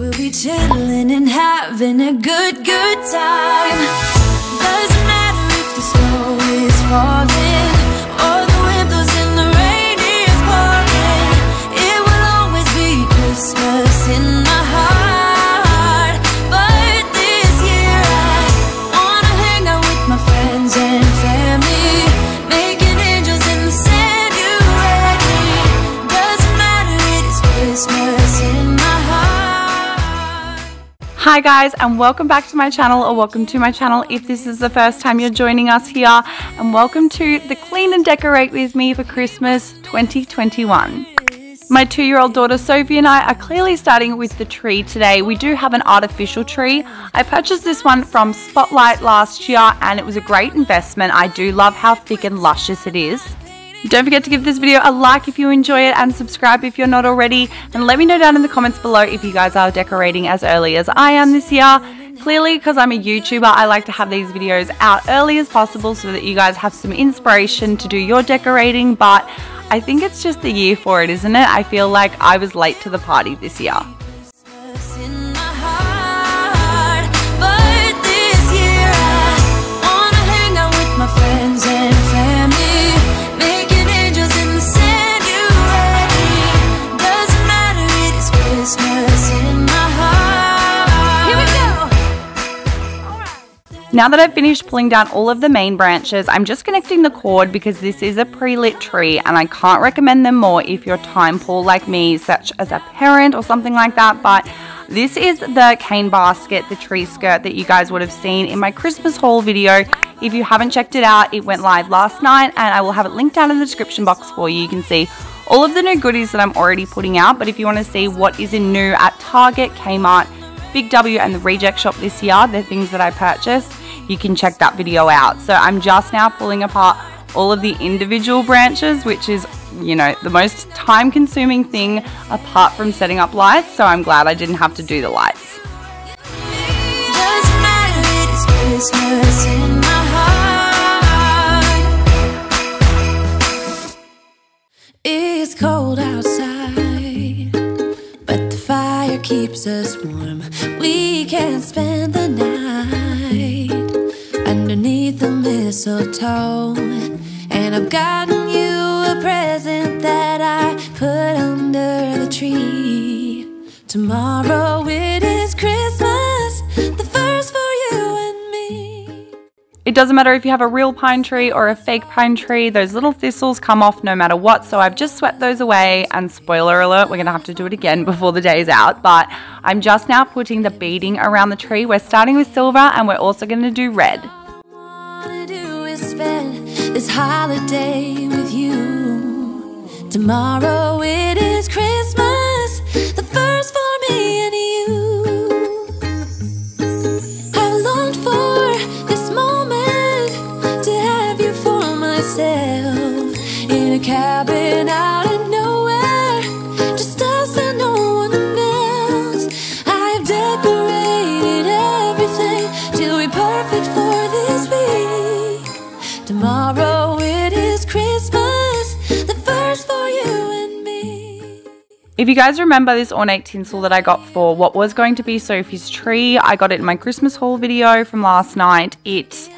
We'll be chilling and having a good time. Doesn't matter if the snow is falling or the wind blows and the rain is pouring. It will always be Christmas in my heart. But this year I wanna hang out with my friends and family, making angels in the sand. You ready? Doesn't matter, it is Christmas in my heart. Hi guys, and welcome back to my channel, or welcome to my channel if this is the first time you're joining us here, and welcome to the Clean and Decorate with me for Christmas 2021. My 2-year-old daughter Sophie and I are clearly starting with the tree today. We do have an artificial tree. I purchased this one from Spotlight last year and it was a great investment. I do love how thick and luscious it is. Don't forget to give this video a like if you enjoy it, and subscribe if you're not already, and let me know down in the comments below if you guys are decorating as early as I am this year. Clearly, because I'm a YouTuber, I like to have these videos out early as possible so that you guys have some inspiration to do your decorating, but I think it's just the year for it, isn't it? I feel like I was late to the party this year. Now that I've finished pulling down all of the main branches, I'm just connecting the cord because this is a pre-lit tree and I can't recommend them more if you're time poor like me, such as a parent or something like that. But this is the cane basket, the tree skirt that you guys would have seen in my Christmas haul video. If you haven't checked it out, it went live last night and I will have it linked down in the description box for you. You can see all of the new goodies that I'm already putting out, but if you want to see what is in new at Target, Kmart, Big W and the Reject Shop this year, the things that I purchased, you can check that video out. So I'm just now pulling apart all of the individual branches, which is, you know, the most time consuming thing apart from setting up lights. So I'm glad I didn't have to do the lights. It's cold outside, but the fire keeps us warm. We can spend the night underneath the mistletoe, and I've gotten you a present that I put under the tree. Tomorrow it is Christmas, the first for you and me. It doesn't matter if you have a real pine tree or a fake pine tree, those little thistles come off no matter what, so I've just swept those away, and spoiler alert, we're gonna have to do it again before the day is out, but I'm just now putting the beading around the tree. We're starting with silver and we're also gonna do red. Spend this holiday with you. Tomorrow it is Christmas, the first for me and you. I've longed for this moment to have you for myself, in a cabin out in nowhere, just us and no one else. I've decorated everything till we're perfect for this week. Tomorrow it is Christmas, the first for you and me. If you guys remember this ornate tinsel that I got for what was going to be Sophie's tree, I got it in my Christmas haul video from last night. It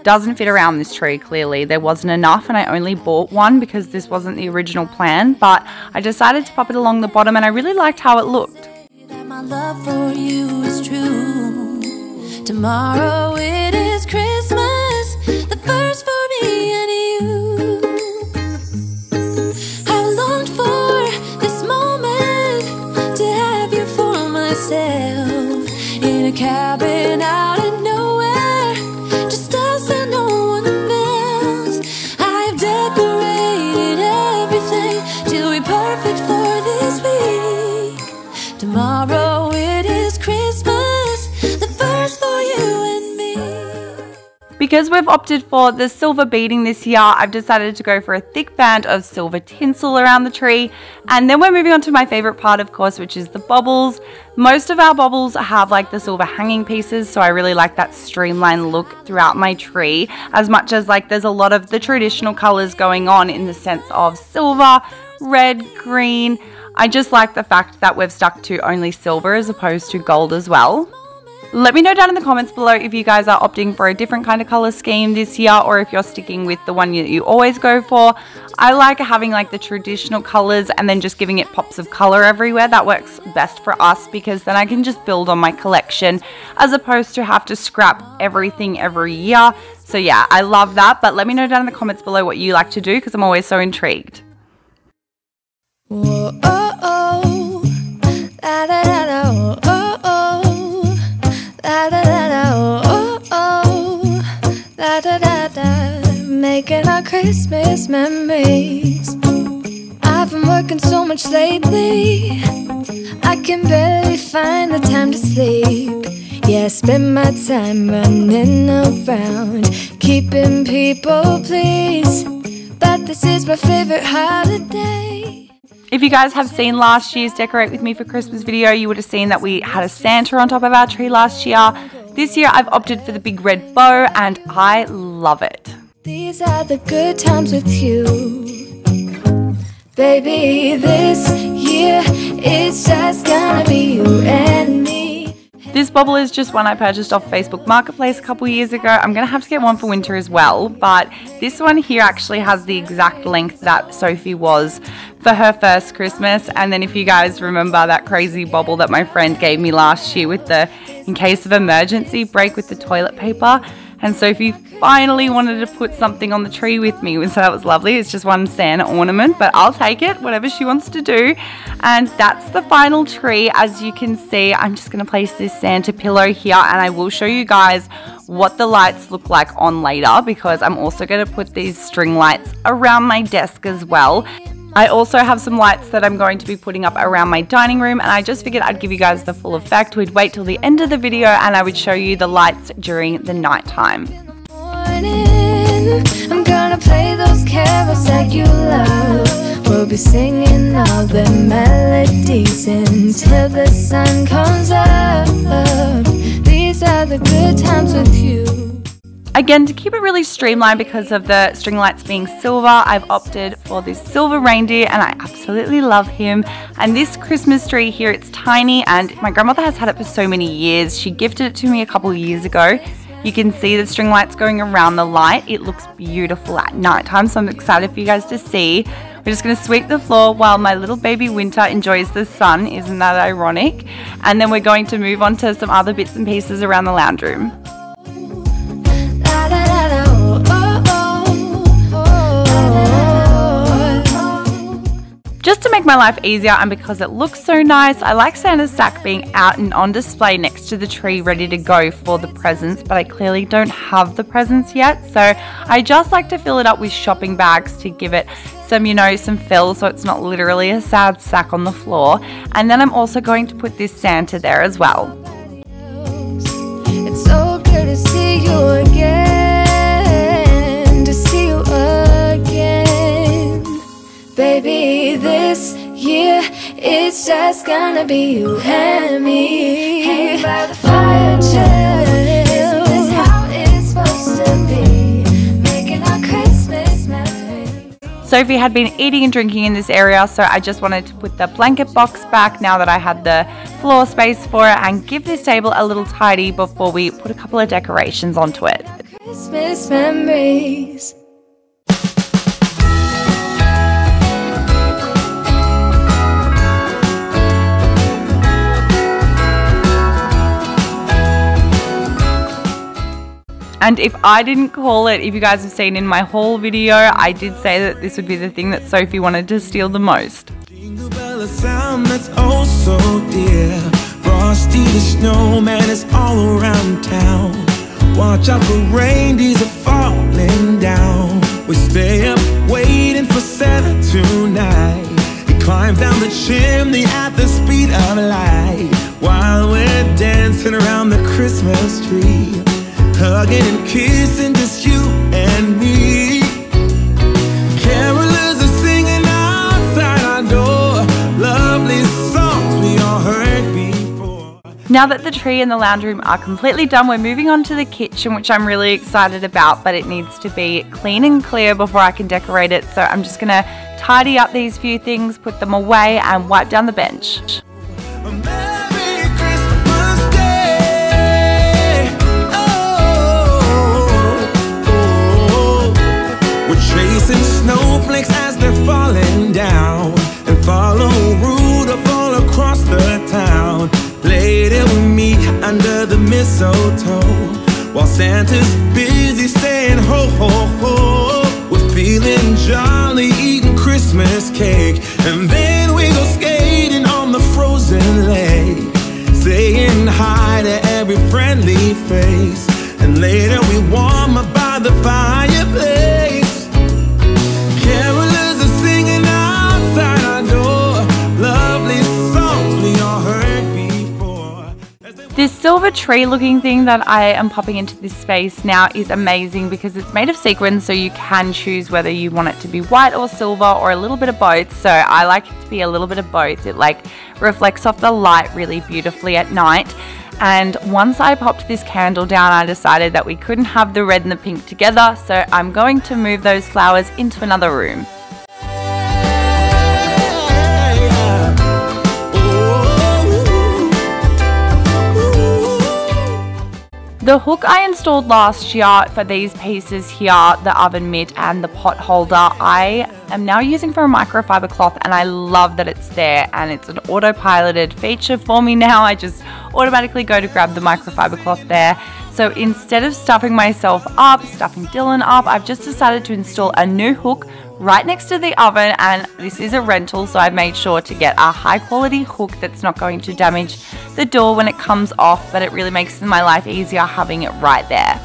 doesn't fit around this tree, clearly. There wasn't enough and I only bought one because this wasn't the original plan, but I decided to pop it along the bottom and I really liked how it looked. That my love for you is true. Tomorrow it is Christmas, the first for me and you. I've longed for this moment to have you for myself, in a cabin out in nowhere, just us and no one else. I've decorated everything till we're perfect for this week. Tomorrow it is Christmas, the first for you and me. Because we've opted for the silver beading this year, I've decided to go for a thick band of silver tinsel around the tree. And then we're moving on to my favorite part, of course, which is the baubles. Most of our baubles have like the silver hanging pieces, so I really like that streamlined look throughout my tree, as much as like there's a lot of the traditional colors going on in the sense of silver, red, green. I just like the fact that we've stuck to only silver as opposed to gold as well. Let me know down in the comments below if you guys are opting for a different kind of color scheme this year or if you're sticking with the one you always go for. I like having like the traditional colors and then just giving it pops of color everywhere. That works best for us because then I can just build on my collection as opposed to have to scrap everything every year. So yeah, I love that, but let me know down in the comments below what you like to do because I'm always so intrigued. Whoa, oh, oh. Da, da, da, da, oh, oh. Da, da, da, da, oh, oh. Da, da, da, da. Making our Christmas memories. I've been working so much lately, I can barely find the time to sleep. Yeah, I spend my time running around, keeping people pleased. But this is my favorite holiday. If you guys have seen last year's Decorate With Me for Christmas video, you would have seen that we had a Santa on top of our tree last year. This year I've opted for the big red bow and I love it. These are the good times with you, baby. This year it's just gonna be you and me. This bobble is just one I purchased off Facebook Marketplace a couple years ago. I'm going to have to get one for winter as well, but this one here actually has the exact length that Sophie was for her first Christmas. And then if you guys remember that crazy bobble that my friend gave me last year with the in case of emergency break with the toilet paper, and Sophie finally wanted to put something on the tree with me, so that was lovely. It's just one Santa ornament, but I'll take it, whatever she wants to do. And that's the final tree. As you can see, I'm just going to place this Santa pillow here, and I will show you guys what the lights look like on later, because I'm also going to put these string lights around my desk as well. I also have some lights that I'm going to be putting up around my dining room, and I just figured I'd give you guys the full effect. We'd wait till the end of the video and I would show you the lights during the night time. I'm gonna play those carols that you love. We'll be singing all the melodies until the sun comes up. These are the good times with you. Again, to keep it really streamlined because of the string lights being silver, I've opted for this silver reindeer and I absolutely love him. And this Christmas tree here, it's tiny and my grandmother has had it for so many years. She gifted it to me a couple of years ago. You can see the string lights going around the light. It looks beautiful at nighttime, so I'm excited for you guys to see. We're just going to sweep the floor while my little baby Winter enjoys the sun. Isn't that ironic? And then we're going to move on to some other bits and pieces around the lounge room. Just to make my life easier and because it looks so nice, I like Santa's sack being out and on display next to the tree ready to go for the presents, but I clearly don't have the presents yet, so I just like to fill it up with shopping bags to give it some, you know, some fill so it's not literally a sad sack on the floor. And then I'm also going to put this Santa there as well. It's so good to see you again, to see you again. Baby, this year it's just gonna be you and me. Hanging by the fire chill. Isn't this how it's supposed to be? Making our Christmas memories. Sophie had been eating and drinking in this area, so I just wanted to put the blanket box back now that I had the floor space for it and give this table a little tidy before we put a couple of decorations onto it. Christmas memories. And if I didn't call it, if you guys have seen in my haul video, I did say that this would be the thing that Sophie wanted to steal the most. Jingle bell, a sound that's oh so dear. Frosty the snowman is all around town. Watch out for reindeers are falling down. We stay up waiting for Santa tonight. He climbs down the chimney at the speed of light, while we're dancing around the Christmas tree, hugging and kissing, just you and me. Carolers are singing outside our door, lovely songs we all heard before. Now that the tree and the lounge room are completely done, we're moving on to the kitchen, which I'm really excited about, but it needs to be clean and clear before I can decorate it. So I'm just gonna tidy up these few things, put them away, and wipe down the bench. Merry Christmas Day. Oh, we're chasing snowflakes as they're falling down, and follow Rudolph all across the town. Later we meet under the mistletoe, while Santa's busy saying ho ho ho. We're feeling jolly, eating Christmas cake, and then we go skating on the frozen lake, saying hi to every friendly face, and later we warm up by the fireplace. Carolers are singing outside our door, lovely songs we all heard before. This silver tree looking thing that I am popping into this space now is amazing because it's made of sequins, so you can choose whether you want it to be white or silver or a little bit of both. So I like it to be a little bit of both. It like reflects off the light really beautifully at night. And once I popped this candle down, I decided that we couldn't have the red and the pink together, so I'm going to move those flowers into another room. The hook I installed last year for these pieces here, the oven mitt and the pot holder, I am now using for a microfiber cloth, and I love that it's there and it's an autopiloted feature for me now. I just automatically go to grab the microfiber cloth there. So instead of stuffing myself up, stuffing Dylan up, I've just decided to install a new hook right next to the oven, and this is a rental, so I've made sure to get a high quality hook that's not going to damage the door when it comes off, but it really makes my life easier having it right there.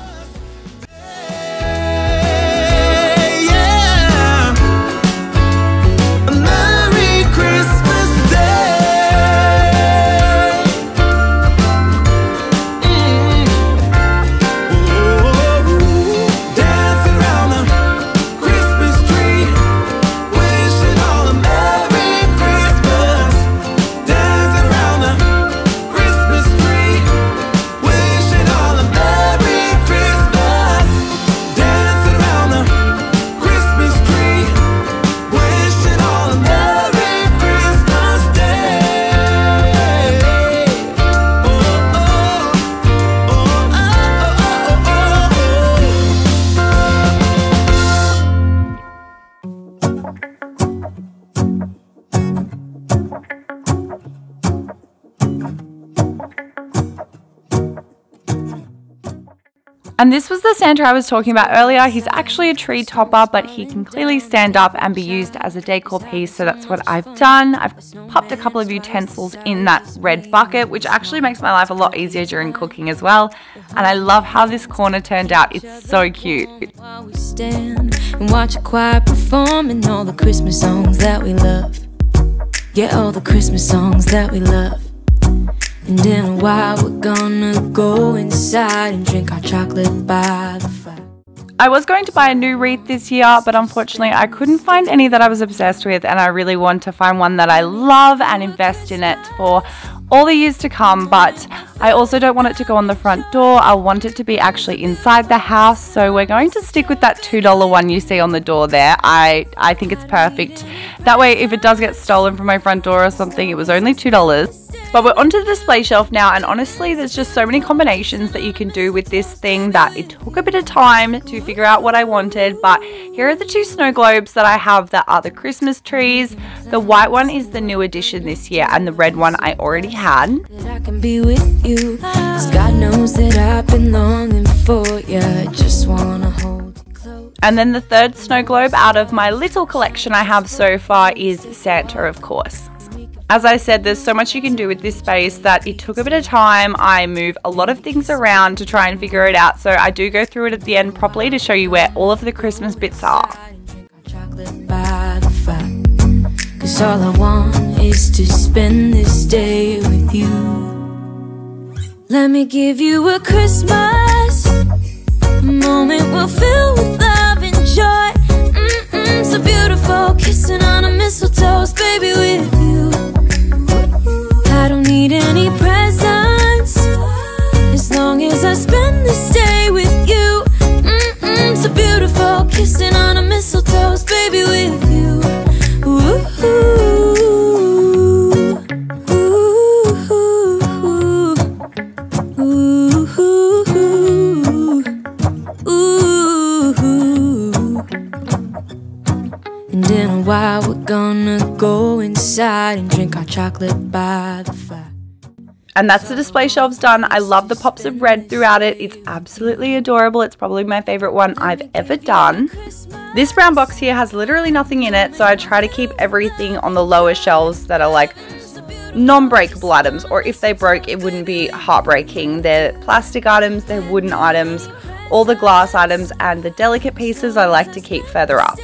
And this was the Santa I was talking about earlier. He's actually a tree topper, but he can clearly stand up and be used as a decor piece, so that's what I've done. I've popped a couple of utensils in that red bucket, which actually makes my life a lot easier during cooking as well. And I love how this corner turned out. It's so cute. While we stand and watch a choir performing all the Christmas songs that we love. Yeah, all the Christmas songs that we love. And in a while we're gonna go inside and drink our chocolate by the fire. I was going to buy a new wreath this year, but unfortunately I couldn't find any that I was obsessed with, and I really want to find one that I love and invest in it for all the years to come. But I also don't want it to go on the front door. I want it to be actually inside the house, so we're going to stick with that $2 one you see on the door there. I think it's perfect. That way if it does get stolen from my front door or something, it was only $2. But we're onto the display shelf now, and honestly there's just so many combinations that you can do with this thing that it took a bit of time to figure out what I wanted. But here are the two snow globes that I have that are the Christmas trees. The white one is the new addition this year, and the red one I already had. That I can be with you, 'cause God knows that I've been longing for you. I just wanna hold you close. And then the third snow globe out of my little collection I have so far is Santa, of course. As I said, there's so much you can do with this space that it took a bit of time. I move a lot of things around to try and figure it out, so I do go through it at the end properly to show you where all of the Christmas bits are. Chocolate by the fire. 'Cause all I want is to spend this day with you. Let me give you a Christmas, a moment we'll fill with love and joy. So beautiful, kissing on a mistletoe, baby, with you. I don't need any presents, as long as I spend this day with you. So beautiful, kissing on a mistletoe, baby, with you. side and drink our chocolate by the fire. And that's the display shelves done. I love the pops of red throughout it. It's absolutely adorable. It's probably my favorite one I've ever done. This brown box here has literally nothing in it, so I try to keep everything on the lower shelves that are like non-breakable items, or if they broke, it wouldn't be heartbreaking. They're plastic items, they're wooden items, all the glass items and the delicate pieces I like to keep further up.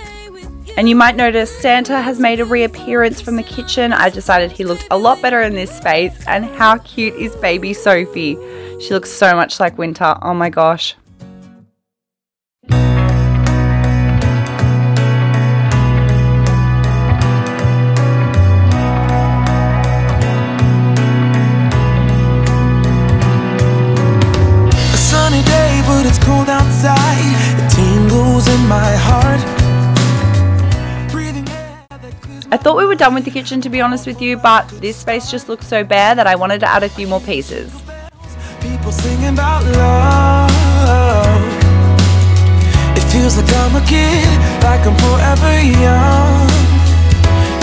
And you might notice Santa has made a reappearance from the kitchen. I decided he looked a lot better in this space. And how cute is baby Sophie? She looks so much like Winter. Oh my gosh. A sunny day, but it's cold outside. It tingles in my heart. I thought we were done with the kitchen, to be honest with you, but this space just looks so bare that I wanted to add a few more pieces. People singing about love. It feels like I'm a kid, like I'm forever young.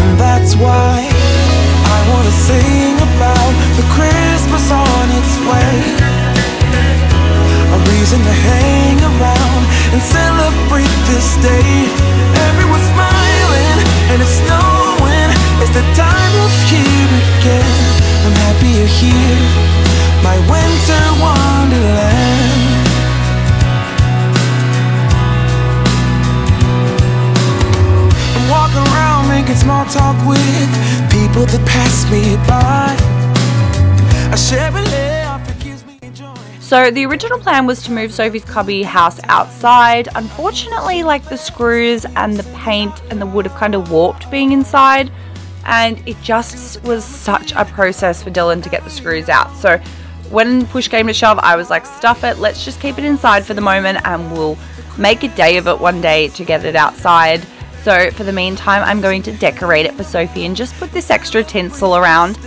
And that's why I wanna sing about the Christmas on its way. A reason to hang around and celebrate this day. Everyone's smiling and it's snowing. It's the time of year again. I'm happy you're here, my winter wonderland. I'm walking around making small talk with people that pass me by. I share a laugh that gives me joy. So the original plan was to move Sophie's cubby house outside. Unfortunately, like the screws and the paint and the wood have kind of warped being inside. And it just was such a process for Dylan to get the screws out. So when push came to shove, I was like, stuff it, let's just keep it inside for the moment and we'll make a day of it one day to get it outside. So for the meantime, I'm going to decorate it for Sophie and just put this extra tinsel around.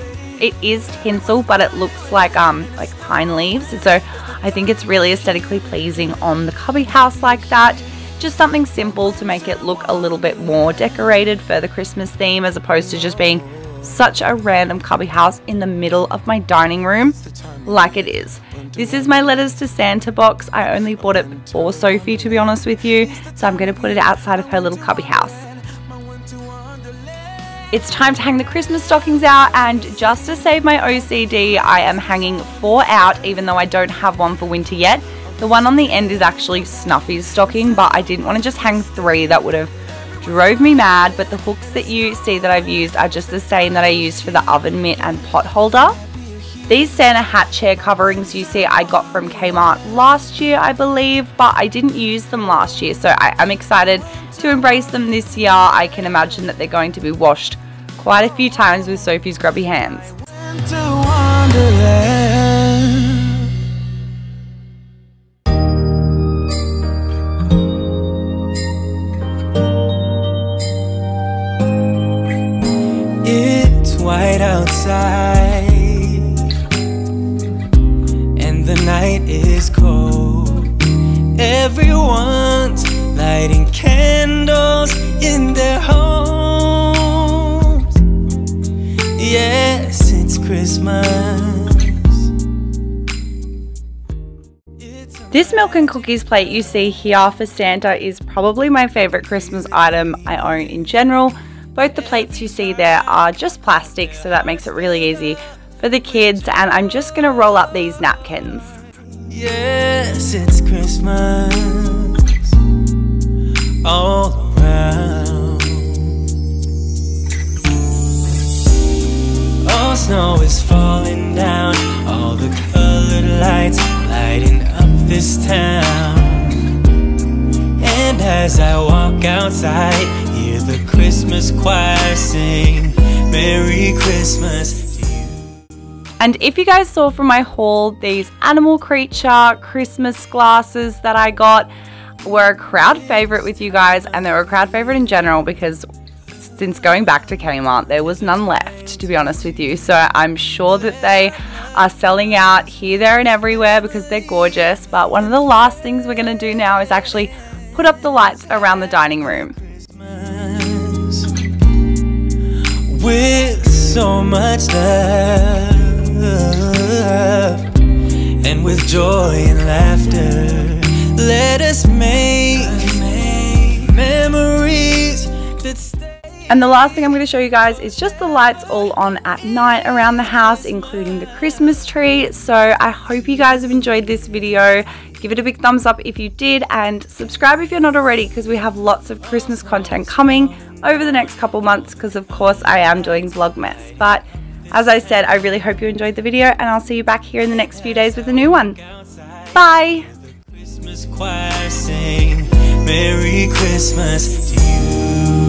It is tinsel, but it looks like pine leaves. So I think it's really aesthetically pleasing on the cubby house like that. Just something simple to make it look a little bit more decorated for the Christmas theme, as opposed to just being such a random cubby house in the middle of my dining room like it is. This is my letters to Santa box. I only bought it for Sophie, to be honest with you, so I'm going to put it outside of her little cubby house. It's time to hang the Christmas stockings out, and just to save my OCD, I am hanging 4 out, even though I don't have one for winter yet. The one on the end is actually Snuffy's stocking, but I didn't want to just hang 3. That would have drove me mad. But the hooks that you see that I've used are just the same that I used for the oven mitt and pot holder. These Santa hat chair coverings you see I got from Kmart last year, I believe, but I didn't use them last year, so I'm excited to embrace them this year. I can imagine that they're going to be washed quite a few times with Sophie's grubby hands. White outside and the night is cold. Everyone's lighting candles in their homes. Yes, it's Christmas. This milk and cookies plate you see here for Santa is probably my favorite Christmas item I own in general. Both the plates you see there are just plastic, so that makes it really easy for the kids, and I'm just going to roll up these napkins. Yes, it's Christmas all around. All snow is falling down, all the colored lights lighting up this town. And as I walk outside, hear the Christmas choir sing Merry Christmas to you. And if you guys saw from my haul, these animal creature Christmas glasses that I got were a crowd favorite with you guys, and they were a crowd favorite in general because since going back to Kmart, there was none left, to be honest with you. So I'm sure that they are selling out here, there and everywhere because they're gorgeous. But one of the last things we're going to do now is actually put up the lights around the dining room. with so much love, and with joy and laughter, let us make memories that stay. And the last thing I'm going to show you guys is just the lights all on at night around the house, including the Christmas tree. So I hope you guys have enjoyed this video. Give it a big thumbs up if you did, and subscribe if you're not already, because we have lots of Christmas content coming over the next couple months, because of course I am doing Vlogmas. But as I said, I really hope you enjoyed the video, and I'll see you back here in the next few days with a new one. Bye! Christmas choir sing Merry Christmas to you.